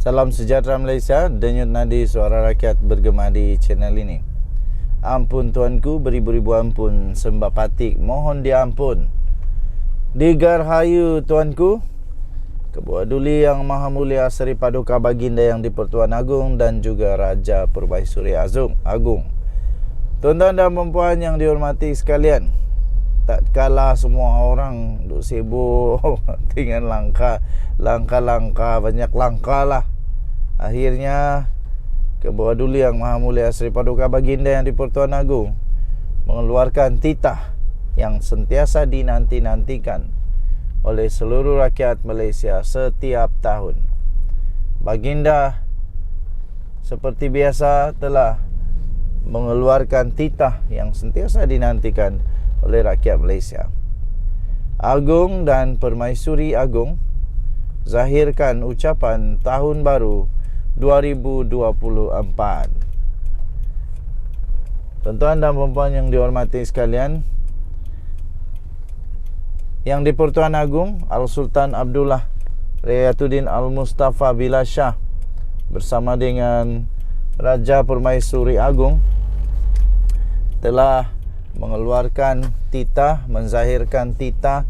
Salam sejahtera Malaysia, denyut nadi suara rakyat bergema di channel ini. Ampun tuanku, beribu-ribu ampun, sembah patik, mohon diampun. Digarhayu tuanku, Ketua Duli Yang Maha Mulia Seri Paduka Baginda Yang di-Pertuan Agong dan juga Raja Permaisuri Agung. Tuan-tuan dan puan yang dihormati sekalian, tak kala semua orang duk sibuk dengan langkah-langkah, banyak langkah lah. Akhirnya Ketua Duli Yang Maha Mulia Seri Paduka Baginda Yang di-Pertuan Agong mengeluarkan titah yang sentiasa dinanti-nantikan oleh seluruh rakyat Malaysia setiap tahun. Baginda seperti biasa telah mengeluarkan titah yang sentiasa dinantikan oleh rakyat Malaysia. Agong dan Permaisuri Agung zahirkan ucapan tahun baru 2024. Tuan-tuan dan puan yang dihormati sekalian, Yang di-Pertuan Agong Al-Sultan Abdullah Rayatuddin Al-Mustafa Billah Shah bersama dengan Raja Permaisuri Agung telah mengeluarkan titah, menzahirkan titah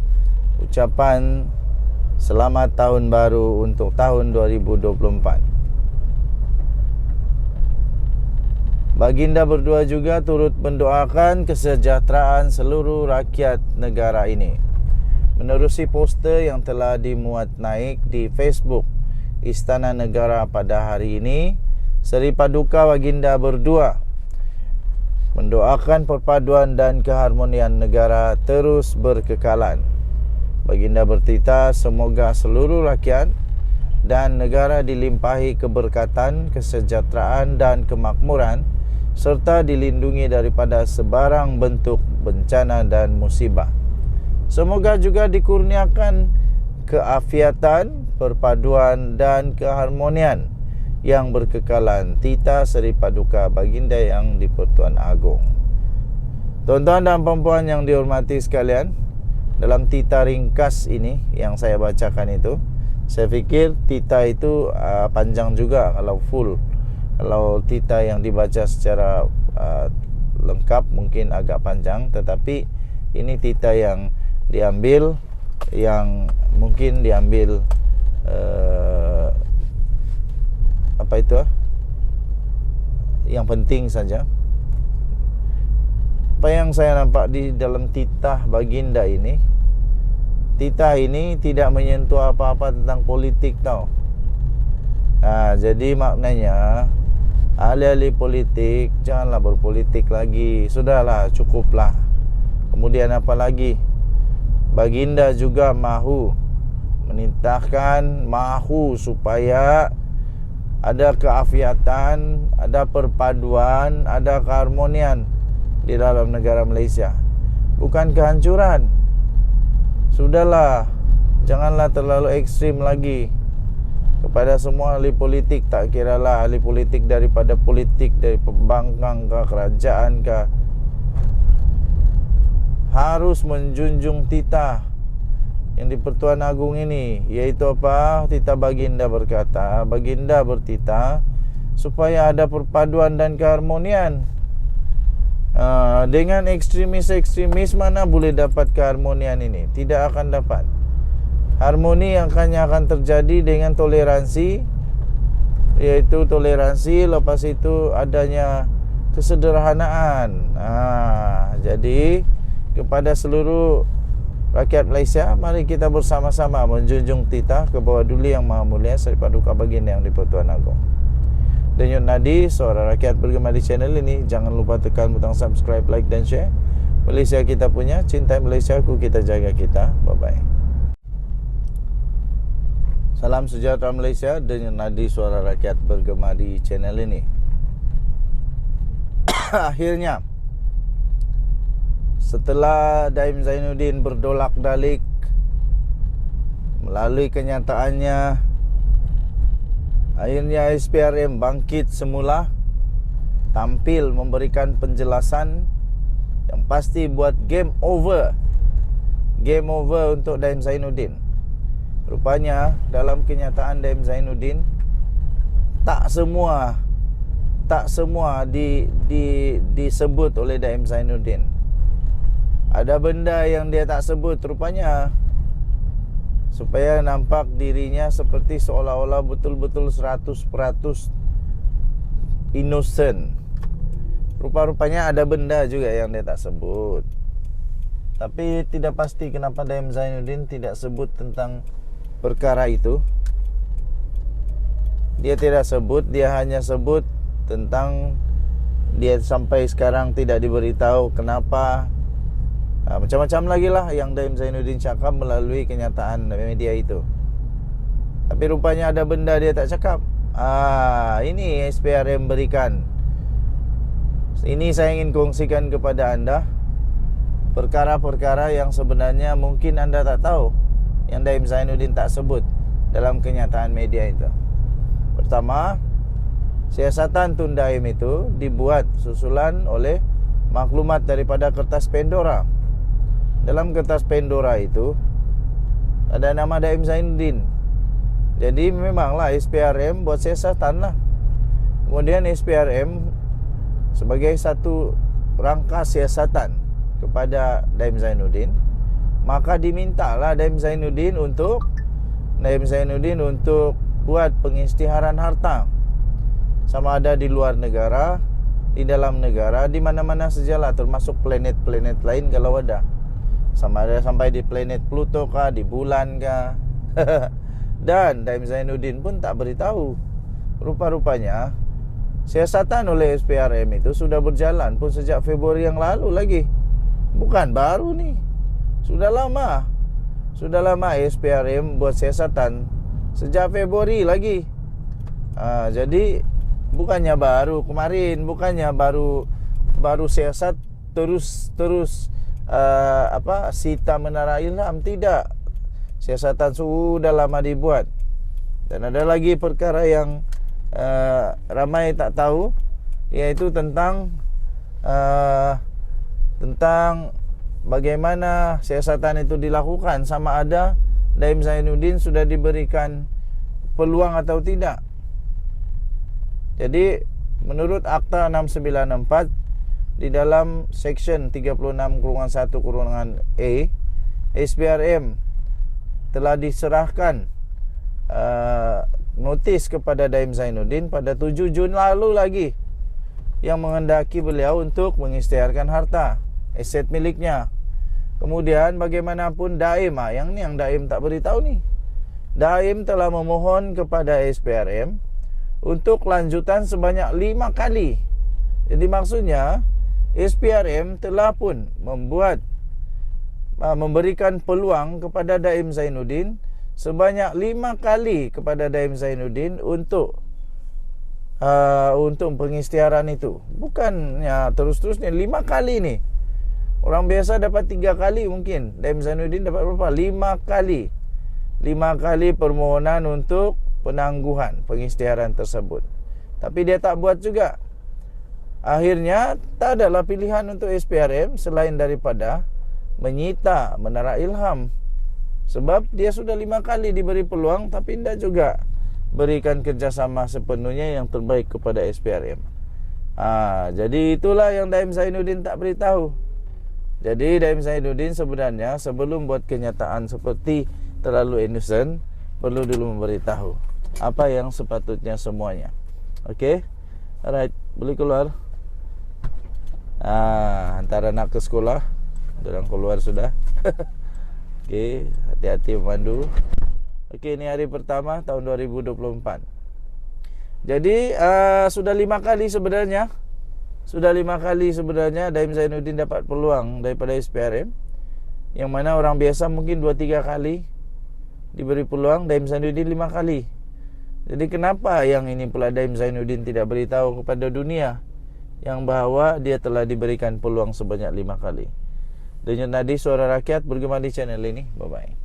ucapan selamat tahun baru untuk tahun 2024. Baginda berdua juga turut mendoakan kesejahteraan seluruh rakyat negara ini. Menerusi poster yang telah dimuat naik di Facebook Istana Negara pada hari ini, Seri Paduka Baginda berdua mendoakan perpaduan dan keharmonian negara terus berkekalan. Baginda bertitah semoga seluruh rakyat dan negara dilimpahi keberkatan, kesejahteraan dan kemakmuran serta dilindungi daripada sebarang bentuk bencana dan musibah. Semoga juga dikurniakan keafiatan, perpaduan dan keharmonian yang berkekalan. Titah Seri Paduka Baginda Yang di-Pertuan Agong. Tuan-tuan dan puan yang dihormati sekalian, dalam titah ringkas ini yang saya bacakan itu, saya fikir titah itu panjang juga kalau full. Kalau titah yang dibaca secara lengkap mungkin agak panjang, tetapi ini titah yang diambil, yang mungkin diambil yang penting saja. Apa yang saya nampak di dalam titah Baginda ini, titah ini tidak menyentuh apa-apa tentang politik tau. Jadi maknanya ahli-ahli politik janganlah berpolitik lagi. Sudahlah, cukuplah. Kemudian apa lagi? Baginda juga mahu supaya ada keafiatan, ada perpaduan, ada keharmonian di dalam negara Malaysia, bukan kehancuran. Sudahlah, janganlah terlalu ekstrim lagi kepada semua ahli politik. Tak kiralah ahli politik daripada politik, dari pembangkang ke kerajaan ke, harus menjunjung titah yang di-Pertuan Agong ini, iaitu apa? Titah Baginda berkata, Baginda bertitah supaya ada perpaduan dan keharmonian. Dengan ekstremis mana boleh dapat keharmonian ini? Tidak akan dapat. Harmoni yang hanya akan terjadi dengan toleransi, iaitu toleransi, lepas itu adanya kesederhanaan. Jadi kepada seluruh rakyat Malaysia, mari kita bersama-sama menjunjung titah Ketua Duli Yang Maha Mulia Seri Paduka Baginda Yang di-Pertuan Agong. Denyut nadi suara rakyat bergema di channel ini. Jangan lupa tekan butang subscribe, like dan share. Malaysia kita punya, cintai Malaysia ku, kita jaga kita. Bye-bye. Salam sejahtera Malaysia, denyut nadi suara rakyat bergema di channel ini. Akhirnya Setelah Daim Zainuddin berdolak-dalik melalui kenyataannya, akhirnya SPRM bangkit semula, tampil memberikan penjelasan yang pasti buat game over. Game over untuk Daim Zainuddin. Rupanya dalam kenyataan Daim Zainuddin, tak semua disebut oleh Daim Zainuddin. Ada benda yang dia tak sebut rupanya, supaya nampak dirinya seperti seolah-olah betul-betul 100% innocent. Rupa-rupanya ada benda juga yang dia tak sebut. Tapi tidak pasti kenapa Daim Zainuddin tidak sebut tentang perkara itu. Dia tidak sebut, dia hanya sebut tentang dia sampai sekarang tidak diberitahu kenapa. Macam-macam lagi lah yang Daim Zainuddin cakap melalui kenyataan media itu. Tapi rupanya ada benda dia tak cakap. Ini SPRM berikan. Ini saya ingin kongsikan kepada anda perkara-perkara yang sebenarnya mungkin anda tak tahu, yang Daim Zainuddin tak sebut dalam kenyataan media itu. Pertama, siasatan Tun Daim itu dibuat susulan oleh maklumat daripada kertas Pandora. Dalam kertas Pandora itu ada nama Daim Zainuddin. Jadi memanglah SPRM buat siasatan lah. Kemudian SPRM sebagai satu rangka siasatan kepada Daim Zainuddin, maka dimintalah Daim Zainuddin untuk buat pengisytiharan harta, sama ada di luar negara, di dalam negara, di mana-mana sajalah, termasuk planet-planet lain kalau ada. Sama ada sampai di planet Pluto kah, di bulan kah. Dan Daim Zainuddin pun tak beritahu. Rupa-rupanya siasatan oleh SPRM itu sudah berjalan pun sejak Februari yang lalu lagi. Bukan baru nih. Sudah lama SPRM buat siasatan sejak Februari lagi. Jadi bukannya baru kemarin, bukannya baru siasat terus sita menara ilham. Tidak. Siasatan sudah lama dibuat. Dan ada lagi perkara yang ramai tak tahu, yaitu tentang bagaimana siasatan itu dilakukan, sama ada Daim Zainuddin sudah diberikan peluang atau tidak. Jadi menurut Akta 694 di dalam Section 36/1/A, SPRM telah diserahkan notis kepada Daim Zainuddin pada 7 Jun lalu lagi, yang menghendaki beliau untuk mengisytiharkan harta, aset miliknya. Kemudian bagaimanapun Daim, yang Daim tak beritahu nih, Daim telah memohon kepada SPRM untuk lanjutan sebanyak 5 kali. Jadi maksudnya SPRM telah pun memberikan peluang kepada Daim Zainuddin sebanyak 5 kali kepada Daim Zainuddin untuk pengisytiharan itu. Bukannya terus-terusnya 5 kali nih. Orang biasa dapat 3 kali mungkin. Daim Zainuddin dapat berapa? 5 kali. 5 kali permohonan untuk penangguhan pengisytiharan tersebut. Tapi dia tak buat juga. Akhirnya tak adalah pilihan untuk SPRM selain daripada menyita menara ilham. Sebab dia sudah 5 kali diberi peluang, tapi tidak juga berikan kerjasama sepenuhnya yang terbaik kepada SPRM. Jadi itulah yang Daim Zainuddin tak beritahu. Jadi Daim Zainuddin sebenarnya sebelum buat kenyataan seperti terlalu innocent, perlu dulu memberitahu apa yang sepatutnya semuanya. Okey? Alright, boleh keluar. Hantar anak ke sekolah. Dorang keluar sudah. Okey, hati-hati memandu. Okey, ini hari pertama tahun 2024. Jadi sudah 5 kali sebenarnya. Sudah 5 kali sebenarnya Daim Zainuddin dapat peluang daripada SPRM, yang mana orang biasa mungkin 2-3 kali diberi peluang, Daim Zainuddin 5 kali. Jadi kenapa yang ini pula Daim Zainuddin tidak beritahu kepada dunia yang bahawa dia telah diberikan peluang sebanyak 5 kali? Denyut Nadi Suara Rakyat bergema di channel ini. Bye-bye.